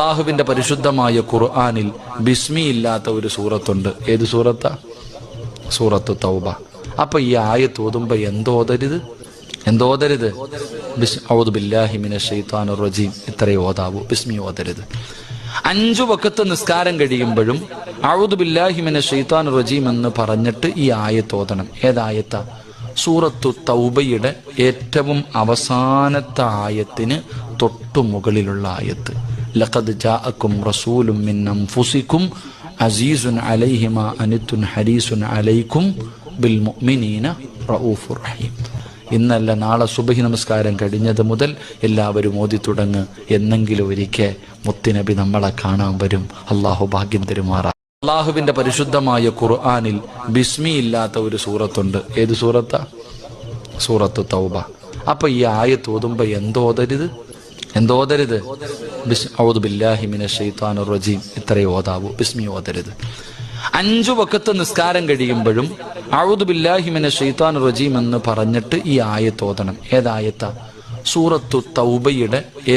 അള്ളാഹുവിന്റെ പരിശുദ്ധമായ ഖുർആനിൽ ബിസ്മി ഇല്ലാത്ത ഒരു സൂറത്തുണ്ട്. ഏത് സൂറത്താ? സൂറത്തു തൗബ. അപ്പൊ ഈ ആയത്ത് ഓതുമ്പോ എന്തോതരുത്? ഔദു ബില്ലാഹി മിനശ് ശൈത്വാനിർ റജീം ഇത്രയേ ഓതാവൂ, ബിസ്മി ഓതരുത്. 5 വഖത്ത് നിസ്കാരം കഴിയുമ്പോഴും ഔദു ബില്ലാഹി മിനശ് ശൈത്വാനിർ റജീം എന്ന് പറഞ്ഞിട്ട് ഈ ആയത്ത് ഓതണം. ഏതായത്താ? സൂറത്തു തൗബയുടെ ഏറ്റവും അവസാനത്തെ ആയത്തിന് തൊട്ടു മുകളിലുള്ള ആയത്ത്. ലഖദ് ജാഅക്കും റസൂലും മിൻ അൻഫുസിക്കും അസീസുൻ അലൈഹി മാ അനിത്തുൻ ഹരീസുൻ അലൈക്കും ബിൽ മുഅ്മിനീന റഊഫുർ റഹീം. ഇന്നല്ല നാളെ സുബഹി നമസ്കാരം കഴിഞ്ഞത് മുതൽ എല്ലാവരും ഓതി തുടങ്ങ്. എന്നെങ്കിലും ഒരിക്കൽ മുത്തുനബി നമ്മളെ കാണാൻ വരും. അള്ളാഹു ഭാഗ്യം തരുമാറാ. അള്ളാഹുവിന്റെ പരിശുദ്ധമായ ഖുർആനിൽ ബിസ്മി ഇല്ലാത്ത ഒരു സൂറത്തുണ്ട്. ഏത് സൂറത്താ? സൂറത്തു തൗബ. അപ്പൊ ഈ ആയത്ത് ഓതുമ്പോ എന്തോതരുത്? ഔദു ബില്ലാഹി മിനശ് ശൈത്വാനിർ റജീം ഇത്രയേ ഓതാവൂ, ബിസ്മി ഓതരുത്. 5 വഖത്ത് നിസ്കാരം കഴിയുമ്പോഴും ഔദു ബില്ലാഹി മിനശ് ശൈത്വാനിർ റജീം എന്ന് പറഞ്ഞിട്ട് ഈ ആയത്ത് ഓതണം. ഏതായത്താ? സൂറത്തു തൗബയുടെ